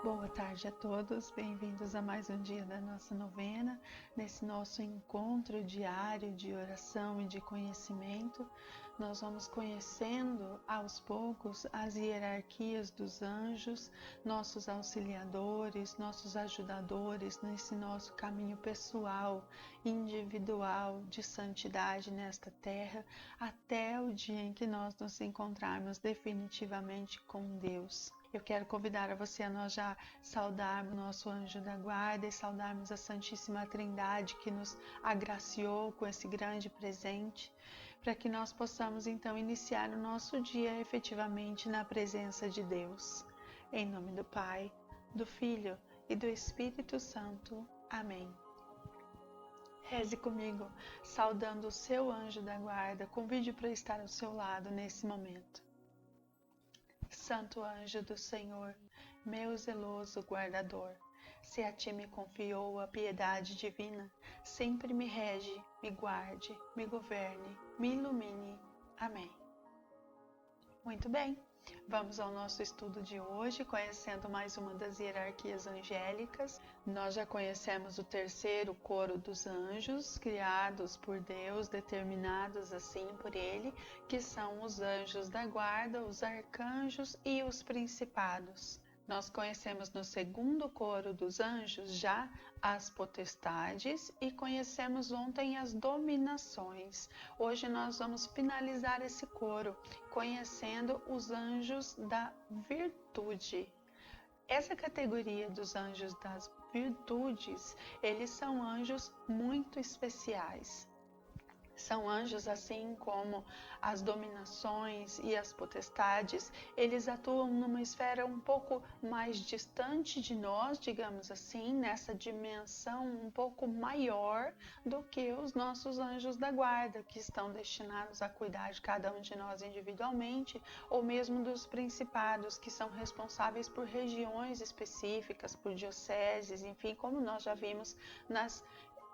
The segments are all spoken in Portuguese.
Boa tarde a todos, bem-vindos a mais um dia da nossa novena, nesse nosso encontro diário de oração e de conhecimento. Nós vamos conhecendo aos poucos as hierarquias dos anjos, nossos auxiliadores, nossos ajudadores nesse nosso caminho pessoal, individual de santidade nesta terra, até o dia em que nós nos encontrarmos definitivamente com Deus. Eu quero convidar a você a nós já saudarmos nosso anjo da guarda e saudarmos a Santíssima Trindade que nos agraciou com esse grande presente, para que nós possamos então iniciar o nosso dia efetivamente na presença de Deus. Em nome do Pai, do Filho e do Espírito Santo. Amém. Reze comigo, saudando o seu anjo da guarda, convide para estar ao seu lado nesse momento. Santo anjo do Senhor, meu zeloso guardador, se a ti me confiou a piedade divina, sempre me rege, me guarde, me governe, me ilumine. Amém. Muito bem, vamos ao nosso estudo de hoje, conhecendo mais uma das hierarquias angélicas. Nós já conhecemos o terceiro coro dos anjos, criados por Deus, determinados assim por Ele, que são os anjos da guarda, os arcanjos e os principados. Nós conhecemos no segundo coro dos anjos já as potestades e conhecemos ontem as dominações. Hoje nós vamos finalizar esse coro conhecendo os anjos da virtude. Essa categoria dos anjos das virtudes, eles são anjos muito especiais. São anjos assim como as dominações e as potestades, eles atuam numa esfera um pouco mais distante de nós, digamos assim, nessa dimensão um pouco maior do que os nossos anjos da guarda, que estão destinados a cuidar de cada um de nós individualmente, ou mesmo dos principados, que são responsáveis por regiões específicas, por dioceses, enfim, como nós já vimos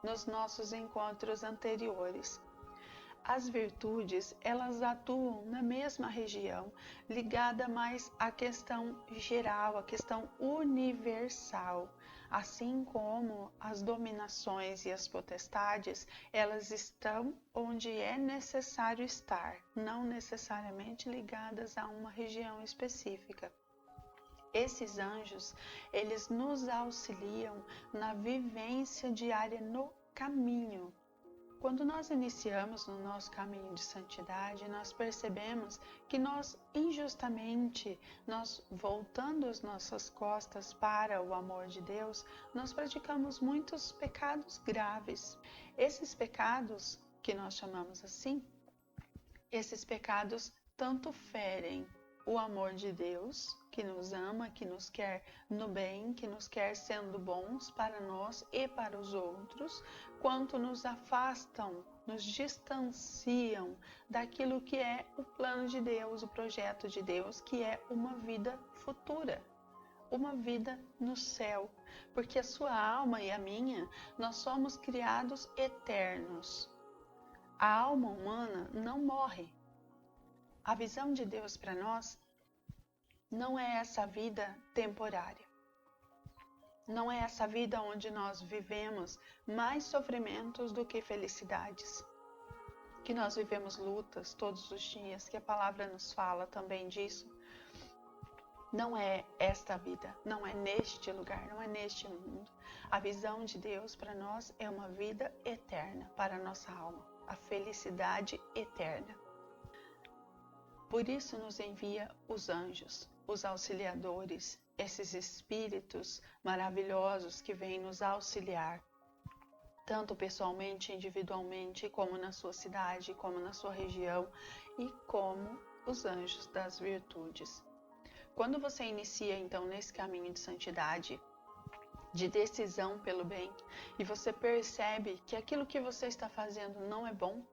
nos nossos encontros anteriores. As virtudes, elas atuam na mesma região, ligada mais à questão geral, à questão universal. Assim como as dominações e as potestades, elas estão onde é necessário estar, não necessariamente ligadas a uma região específica. Esses anjos, eles nos auxiliam na vivência diária no caminho. Quando nós iniciamos no nosso caminho de santidade, nós percebemos que nós injustamente, nós voltando as nossas costas para o amor de Deus, nós praticamos muitos pecados graves. Esses pecados, que nós chamamos assim, esses pecados tanto ferem o amor de Deus, que nos ama, que nos quer no bem, que nos quer sendo bons para nós e para os outros, quanto nos afastam, nos distanciam daquilo que é o plano de Deus, o projeto de Deus, que é uma vida futura, uma vida no céu, porque a sua alma e a minha, nós somos criados eternos. A alma humana não morre. A visão de Deus para nós não é essa vida temporária. Não é essa vida onde nós vivemos mais sofrimentos do que felicidades. Que nós vivemos lutas todos os dias, que a palavra nos fala também disso. Não é esta vida, não é neste lugar, não é neste mundo. A visão de Deus para nós é uma vida eterna para a nossa alma, a felicidade eterna. Por isso nos envia os anjos, os auxiliadores, esses espíritos maravilhosos que vêm nos auxiliar, tanto pessoalmente, individualmente, como na sua cidade, como na sua região, e como os anjos das virtudes. Quando você inicia então nesse caminho de santidade, de decisão pelo bem, e você percebe que aquilo que você está fazendo não é bom,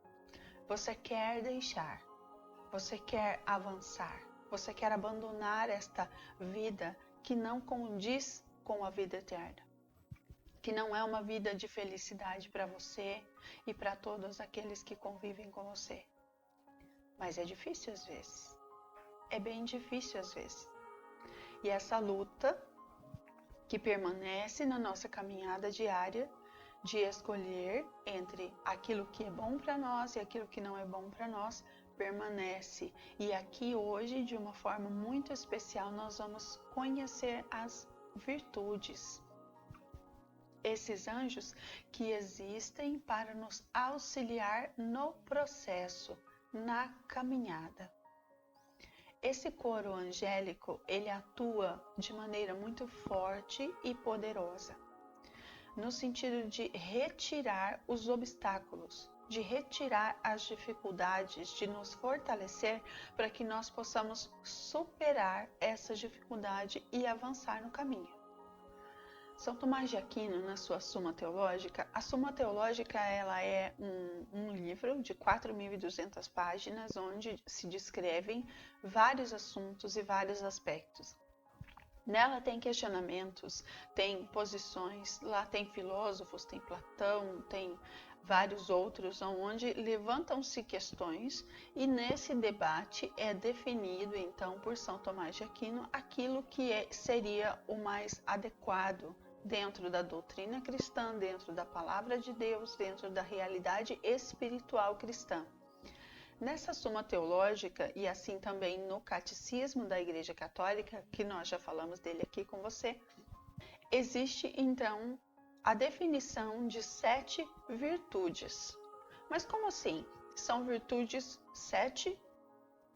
você quer deixar. Você quer avançar, você quer abandonar esta vida que não condiz com a vida eterna, que não é uma vida de felicidade para você e para todos aqueles que convivem com você. Mas é difícil às vezes, é bem difícil às vezes. E essa luta que permanece na nossa caminhada diária de escolher entre aquilo que é bom para nós e aquilo que não é bom para nós, permanece. E aqui hoje, de uma forma muito especial, nós vamos conhecer as virtudes. Esses anjos que existem para nos auxiliar no processo, na caminhada. Esse coro angélico, ele atua de maneira muito forte e poderosa, no sentido de retirar os obstáculos, de retirar as dificuldades, de nos fortalecer para que nós possamos superar essa dificuldade e avançar no caminho. São Tomás de Aquino, na sua Suma Teológica, a Suma Teológica ela é um livro de 4.200 páginas, onde se descrevem vários assuntos e vários aspectos. Nela tem questionamentos, tem posições, lá tem filósofos, tem Platão, tem vários outros, onde levantam-se questões e nesse debate é definido então por São Tomás de Aquino aquilo que seria o mais adequado dentro da doutrina cristã, dentro da palavra de Deus, dentro da realidade espiritual cristã. Nessa Suma Teológica e assim também no Catecismo da Igreja Católica, que nós já falamos dele aqui com você, existe então a definição de 7 virtudes. Mas como assim? São virtudes 7,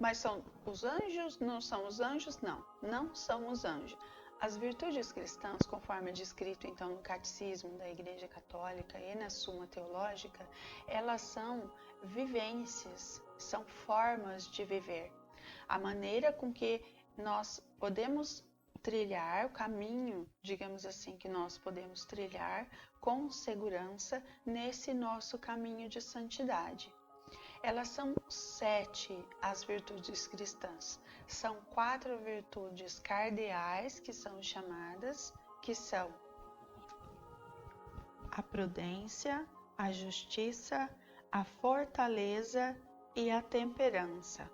mas são os anjos? Não são os anjos? Não, não são os anjos. As virtudes cristãs, conforme é descrito então no Catecismo da Igreja Católica e na Suma Teológica, elas são vivências, são formas de viver. A maneira com que nós podemos trilhar o caminho, digamos assim, que nós podemos trilhar com segurança nesse nosso caminho de santidade. Elas são 7 as virtudes cristãs. São 4 virtudes cardeais que são chamadas, que são a prudência, a justiça, a fortaleza e a temperança.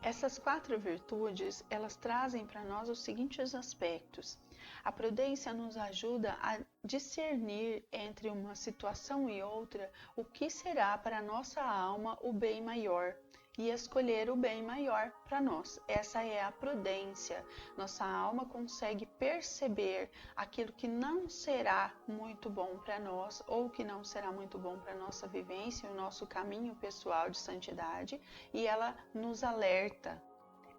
Essas 4 virtudes, elas trazem para nós os seguintes aspectos. A prudência nos ajuda a discernir entre uma situação e outra o que será para a nossa alma o bem maior e escolher o bem maior para nós. Essa é a prudência. Nossa alma consegue perceber aquilo que não será muito bom para nós ou que não será muito bom para a nossa vivência, o nosso caminho pessoal de santidade, e ela nos alerta.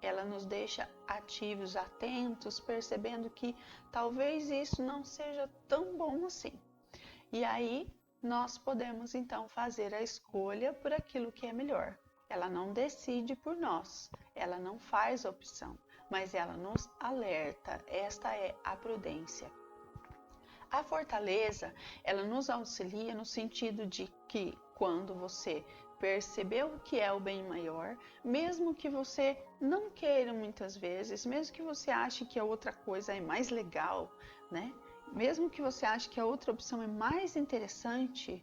Ela nos deixa ativos, atentos, percebendo que talvez isso não seja tão bom assim. E aí nós podemos então fazer a escolha por aquilo que é melhor. Ela não decide por nós, ela não faz opção, mas ela nos alerta. Esta é a prudência. A fortaleza, ela nos auxilia no sentido de que quando você percebeu o que é o bem maior, mesmo que você não queira muitas vezes, mesmo que você ache que a outra coisa é mais legal, né? Mesmo que você ache que a outra opção é mais interessante,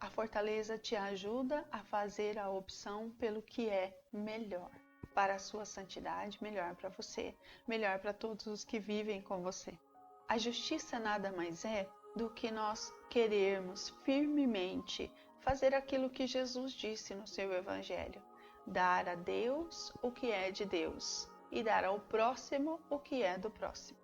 a fortaleza te ajuda a fazer a opção pelo que é melhor para a sua santidade, melhor para você, melhor para todos os que vivem com você. A justiça nada mais é do que nós querermos firmemente fazer aquilo que Jesus disse no seu Evangelho: dar a Deus o que é de Deus e dar ao próximo o que é do próximo.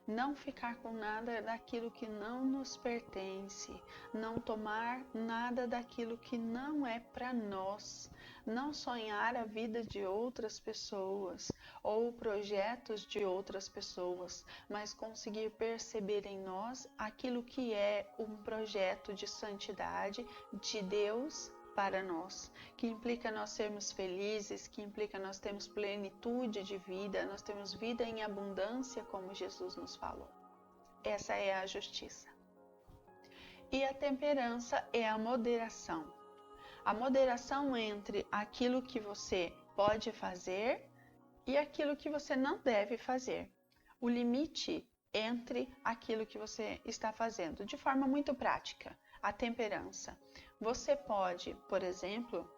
Não ficar com nada daquilo que não nos pertence, não tomar nada daquilo que não é para nós, não sonhar a vida de outras pessoas ou projetos de outras pessoas, mas conseguir perceber em nós aquilo que é um projeto de santidade de Deus para nós, que implica nós sermos felizes, que implica nós termos plenitude de vida, nós temos vida em abundância, como Jesus nos falou. Essa é a justiça. E a temperança é a moderação. A moderação entre aquilo que você pode fazer e aquilo que você não deve fazer. O limite entre aquilo que você está fazendo, de forma muito prática. A temperança. Você pode, por exemplo,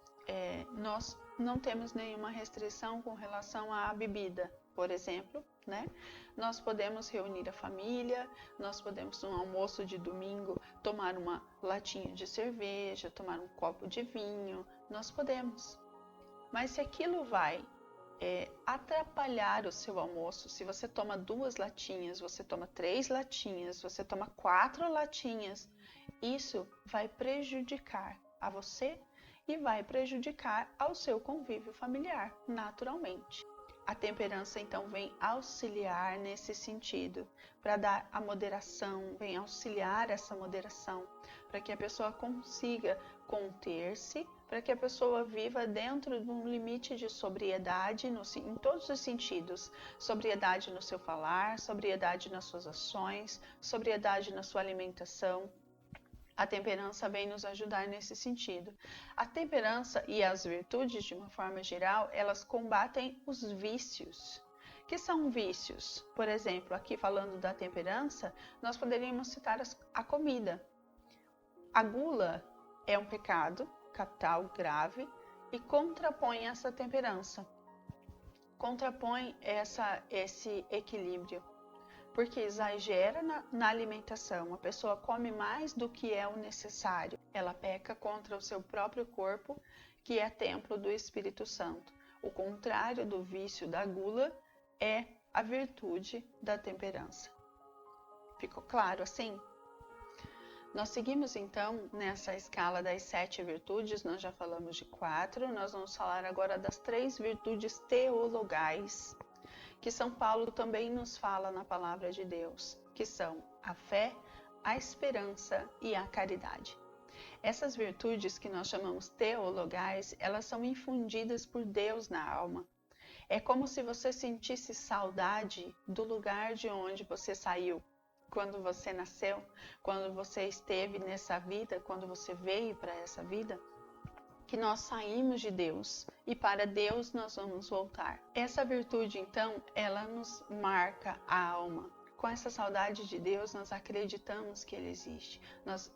nós não temos nenhuma restrição com relação à bebida, por exemplo, né? Nós podemos reunir a família, nós podemos no almoço de domingo tomar uma latinha de cerveja, tomar um copo de vinho, nós podemos. Mas se aquilo vai atrapalhar o seu almoço, se você toma 2 latinhas, você toma 3 latinhas, você toma 4 latinhas, isso vai prejudicar a você e vai prejudicar ao seu convívio familiar, naturalmente. A temperança então vem auxiliar nesse sentido, para dar a moderação, vem auxiliar essa moderação, para que a pessoa consiga conter-se, para que a pessoa viva dentro de um limite de sobriedade em todos os sentidos. Sobriedade no seu falar, sobriedade nas suas ações, sobriedade na sua alimentação. A temperança vem nos ajudar nesse sentido. A temperança e as virtudes, de uma forma geral, elas combatem os vícios. Que são vícios? Por exemplo, aqui falando da temperança, nós poderíamos citar a comida. A gula é um pecado capital grave e contrapõe essa temperança. Contrapõe esse equilíbrio. Porque exagera na alimentação, a pessoa come mais do que é o necessário. Ela peca contra o seu próprio corpo, que é templo do Espírito Santo. O contrário do vício da gula é a virtude da temperança. Ficou claro assim? Nós seguimos então nessa escala das 7 virtudes, nós já falamos de 4, nós vamos falar agora das 3 virtudes teologais, que São Paulo também nos fala na palavra de Deus, que são a fé, a esperança e a caridade. Essas virtudes que nós chamamos teologais, elas são infundidas por Deus na alma. É como se você sentisse saudade do lugar de onde você saiu, quando você nasceu, quando você esteve nessa vida, quando você veio para essa vida, que nós saímos de Deus e para Deus nós vamos voltar. Essa virtude, então, ela nos marca a alma. Com essa saudade de Deus, nós acreditamos que Ele existe. Nós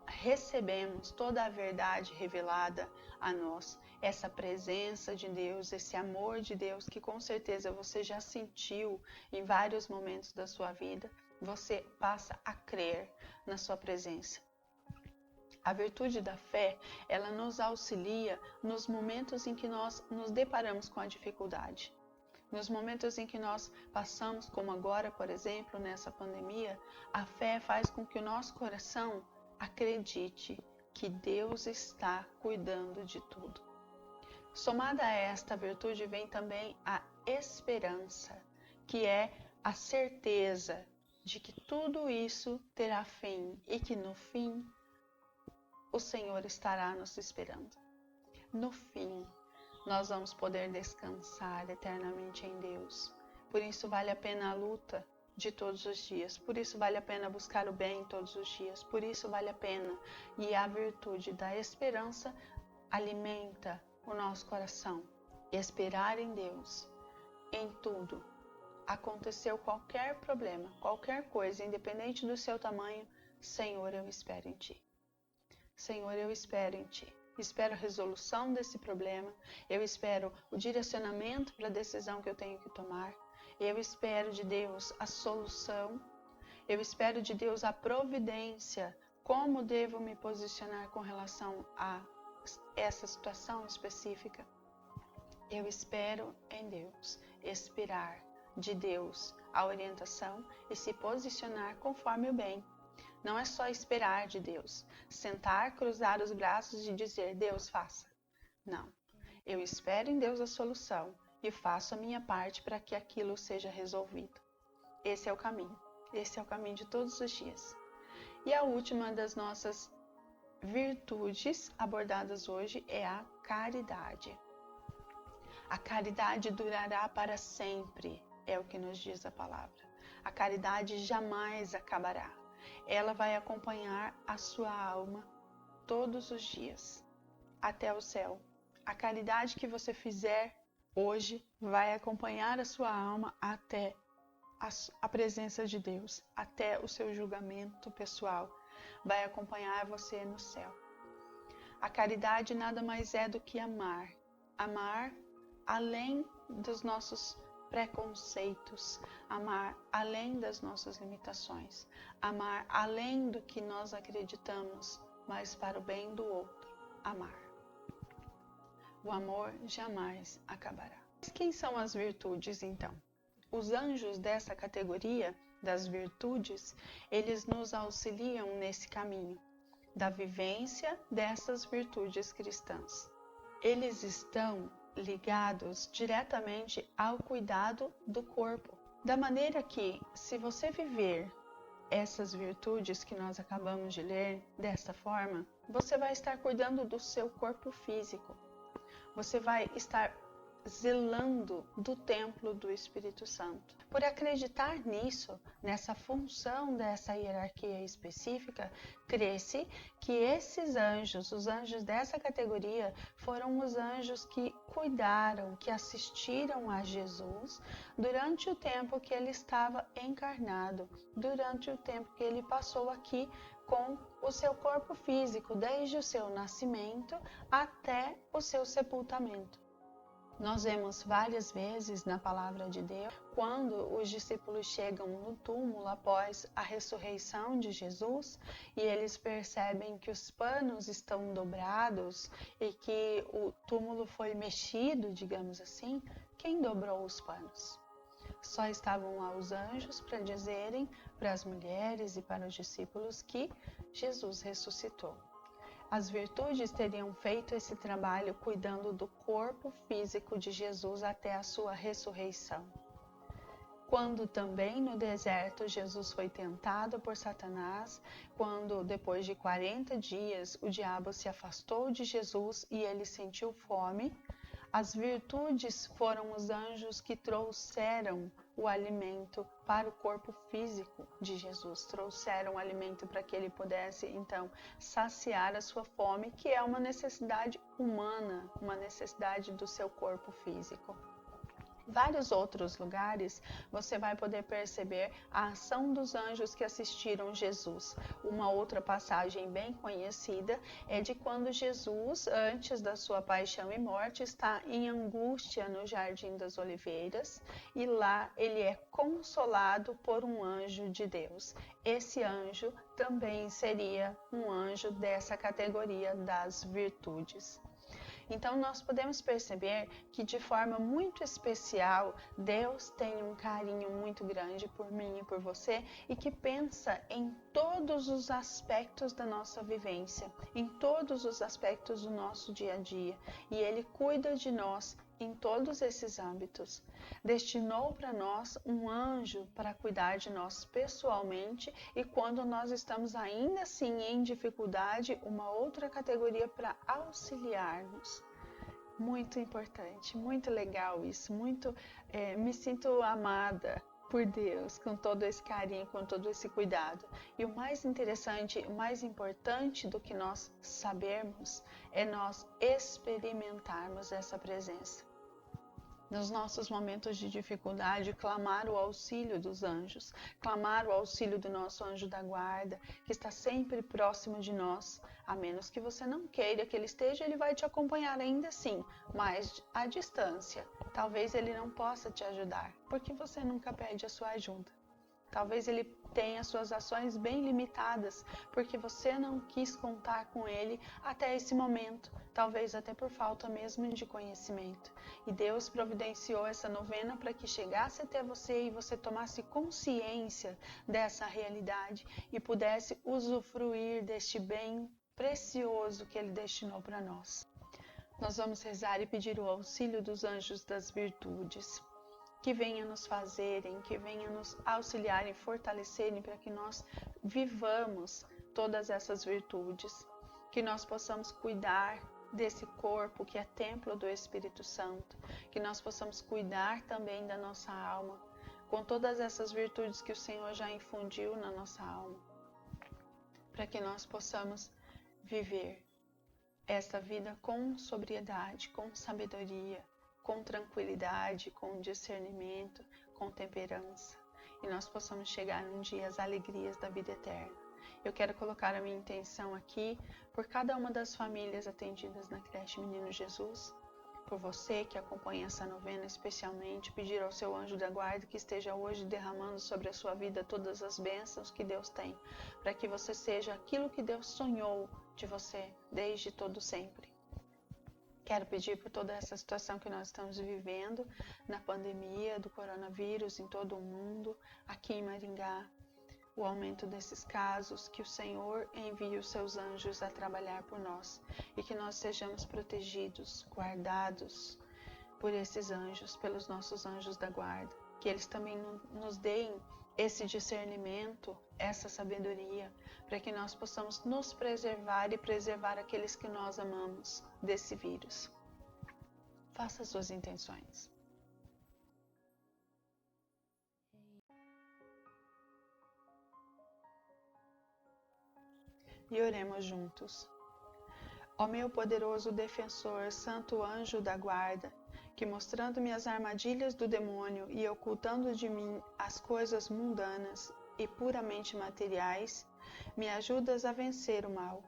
recebemos toda a verdade revelada a nós. Essa presença de Deus, esse amor de Deus que com certeza você já sentiu em vários momentos da sua vida, você passa a crer na sua presença. A virtude da fé, ela nos auxilia nos momentos em que nós nos deparamos com a dificuldade. Nos momentos em que nós passamos, como agora, por exemplo, nessa pandemia, a fé faz com que o nosso coração acredite que Deus está cuidando de tudo. Somada a esta virtude vem também a esperança, que é a certeza de que tudo isso terá fim e que no fim o Senhor estará nos esperando. No fim, nós vamos poder descansar eternamente em Deus. Por isso vale a pena a luta de todos os dias. Por isso vale a pena buscar o bem todos os dias. Por isso vale a pena. E a virtude da esperança alimenta o nosso coração. Esperar em Deus, em tudo. Aconteceu qualquer problema, qualquer coisa, independente do seu tamanho, Senhor, eu espero em Ti. Senhor, eu espero em Ti. Espero a resolução desse problema. Eu espero o direcionamento para a decisão que eu tenho que tomar. Eu espero de Deus a solução. Eu espero de Deus a providência. Como devo me posicionar com relação a essa situação específica? Eu espero em Deus. Esperar de Deus a orientação e se posicionar conforme o bem. Não é só esperar de Deus, sentar, cruzar os braços e dizer, Deus, faça. Não, eu espero em Deus a solução e faço a minha parte para que aquilo seja resolvido. Esse é o caminho de todos os dias. E a última das nossas virtudes abordadas hoje é a caridade. A caridade durará para sempre, é o que nos diz a palavra. A caridade jamais acabará. Ela vai acompanhar a sua alma todos os dias, até o céu. A caridade que você fizer hoje vai acompanhar a sua alma até a presença de Deus, até o seu julgamento pessoal. Vai acompanhar você no céu. A caridade nada mais é do que amar. Amar além dos nossos preconceitos, amar além das nossas limitações, amar além do que nós acreditamos, mas para o bem do outro, amar. O amor jamais acabará. Mas quem são as virtudes, então? Os anjos dessa categoria das virtudes, eles nos auxiliam nesse caminho da vivência dessas virtudes cristãs. Eles estão ligados diretamente ao cuidado do corpo. Da maneira que, se você viver essas virtudes que nós acabamos de ler desta forma, você vai estar cuidando do seu corpo físico. Você vai estar zelando do templo do Espírito Santo. Por acreditar nisso, nessa função dessa hierarquia específica, crê-se que esses anjos, os anjos dessa categoria, foram os anjos que cuidaram, que assistiram a Jesus durante o tempo que ele estava encarnado, durante o tempo que ele passou aqui com o seu corpo físico, desde o seu nascimento até o seu sepultamento. Nós vemos várias vezes na palavra de Deus, quando os discípulos chegam no túmulo após a ressurreição de Jesus e eles percebem que os panos estão dobrados e que o túmulo foi mexido, digamos assim, quem dobrou os panos? Só estavam lá os anjos para dizerem para as mulheres e para os discípulos que Jesus ressuscitou. As virtudes teriam feito esse trabalho cuidando do corpo físico de Jesus até a sua ressurreição. Quando também no deserto Jesus foi tentado por Satanás, quando depois de 40 dias o diabo se afastou de Jesus e ele sentiu fome, as virtudes foram os anjos que trouxeram o alimento para o corpo físico de Jesus, trouxeram o alimento para que ele pudesse então saciar a sua fome, que é uma necessidade humana, uma necessidade do seu corpo físico. Vários outros lugares você vai poder perceber a ação dos anjos que assistiram Jesus. Uma outra passagem bem conhecida é de quando Jesus, antes da sua paixão e morte, está em angústia no Jardim das Oliveiras e lá ele é consolado por um anjo de Deus. Esse anjo também seria um anjo dessa categoria das virtudes. Então nós podemos perceber que de forma muito especial Deus tem um carinho muito grande por mim e por você e que pensa em todos os aspectos da nossa vivência, em todos os aspectos do nosso dia a dia, e Ele cuida de nós em todos esses âmbitos. Destinou para nós um anjo para cuidar de nós pessoalmente e quando nós estamos ainda assim em dificuldade, uma outra categoria para auxiliar-nos. Muito importante, muito legal isso, me sinto amada por Deus, com todo esse carinho, com todo esse cuidado. E o mais interessante, o mais importante do que nós sabermos é nós experimentarmos essa presença. Nos nossos momentos de dificuldade, clamar o auxílio dos anjos, clamar o auxílio do nosso anjo da guarda, que está sempre próximo de nós. A menos que você não queira que ele esteja, ele vai te acompanhar ainda assim, mas à distância. Talvez ele não possa te ajudar, porque você nunca pede a sua ajuda. Talvez ele tenha suas ações bem limitadas, porque você não quis contar com ele até esse momento, talvez até por falta mesmo de conhecimento. E Deus providenciou essa novena para que chegasse até você e você tomasse consciência dessa realidade e pudesse usufruir deste bem precioso que Ele destinou para nós. Nós vamos rezar e pedir o auxílio dos anjos das virtudes, que venha nos fazerem, que venha nos auxiliarem, fortalecerem para que nós vivamos todas essas virtudes, que nós possamos cuidar desse corpo que é templo do Espírito Santo, que nós possamos cuidar também da nossa alma, com todas essas virtudes que o Senhor já infundiu na nossa alma, para que nós possamos viver esta vida com sobriedade, com sabedoria, com tranquilidade, com discernimento, com temperança, e nós possamos chegar um dia às alegrias da vida eterna. Eu quero colocar a minha intenção aqui por cada uma das famílias atendidas na creche Menino Jesus, por você que acompanha essa novena, especialmente pedir ao seu anjo da guarda que esteja hoje derramando sobre a sua vida todas as bênçãos que Deus tem, para que você seja aquilo que Deus sonhou de você desde todo sempre. Quero pedir por toda essa situação que nós estamos vivendo na pandemia do coronavírus em todo o mundo, aqui em Maringá, o aumento desses casos, que o Senhor envie os seus anjos a trabalhar por nós e que nós sejamos protegidos, guardados por esses anjos, pelos nossos anjos da guarda, que eles também nos deem esse discernimento, essa sabedoria, para que nós possamos nos preservar e preservar aqueles que nós amamos desse vírus. Faça as suas intenções. E oremos juntos. Ó meu poderoso defensor, santo anjo da guarda, que mostrando-me as armadilhas do demônio e ocultando de mim as coisas mundanas e puramente materiais, me ajudas a vencer o mal.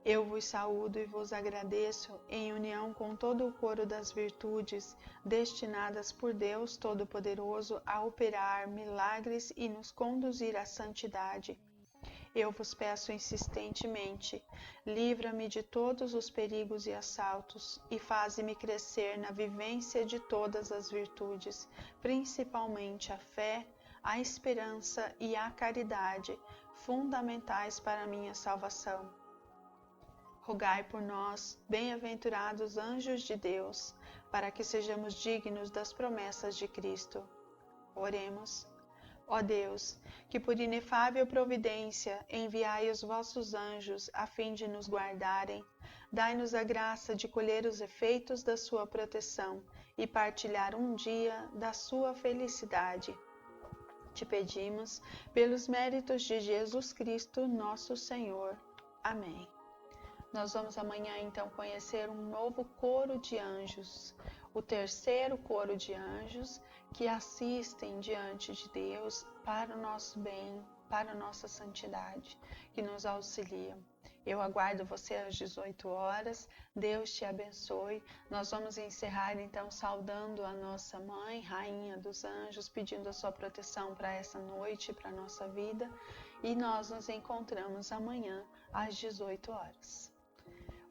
Eu vos saúdo e vos agradeço em união com todo o coro das virtudes destinadas por Deus Todo-Poderoso a operar milagres e nos conduzir à santidade. Eu vos peço insistentemente, livra-me de todos os perigos e assaltos e faze-me crescer na vivência de todas as virtudes, principalmente a fé, a esperança e a caridade, fundamentais para a minha salvação. Rogai por nós, bem-aventurados anjos de Deus, para que sejamos dignos das promessas de Cristo. Oremos. Ó Deus, que por inefável providência enviai os vossos anjos a fim de nos guardarem, dai-nos a graça de colher os efeitos da sua proteção e partilhar um dia da sua felicidade. Te pedimos pelos méritos de Jesus Cristo, nosso Senhor. Amém. Nós vamos amanhã então conhecer um novo coro de anjos, o terceiro coro de anjos que assistem diante de Deus para o nosso bem, para a nossa santidade, que nos auxiliam. Eu aguardo você às 18 horas, Deus te abençoe. Nós vamos encerrar então saudando a nossa Mãe, Rainha dos Anjos, pedindo a sua proteção para essa noite, para a nossa vida, e nós nos encontramos amanhã às 18 horas.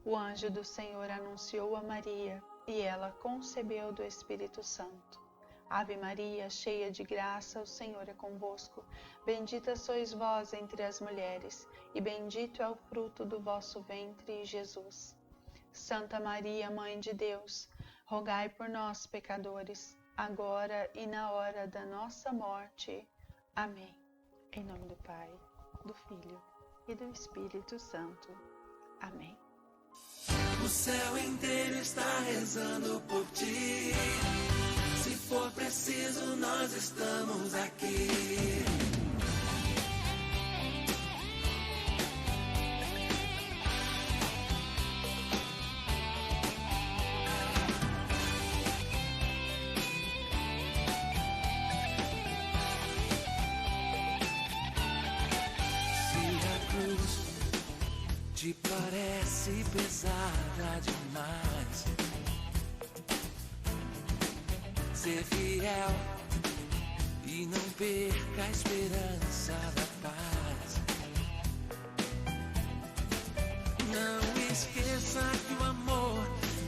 O anjo do Senhor anunciou a Maria, e ela concebeu do Espírito Santo. Ave Maria, cheia de graça, o Senhor é convosco. Bendita sois vós entre as mulheres, e bendito é o fruto do vosso ventre, Jesus. Santa Maria, Mãe de Deus, rogai por nós, pecadores, agora e na hora da nossa morte. Amém. Em nome do Pai, do Filho e do Espírito Santo. Amém. O céu inteiro está rezando por ti. Se for preciso, nós estamos aqui. Se a cruz te parece pesada demais, ser fiel e não perca a esperança da paz. Não esqueça que o amor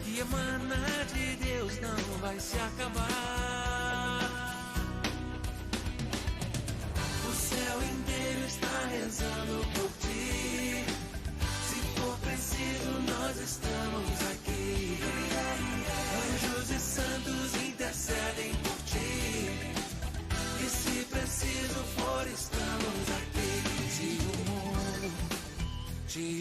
que emana de Deus não vai se acabar. O céu inteiro está rezando por ti. Se for preciso, nós estamos aqui. Anjos e santos intercedem por ti. E se preciso for, estamos aqui. Se o mundo te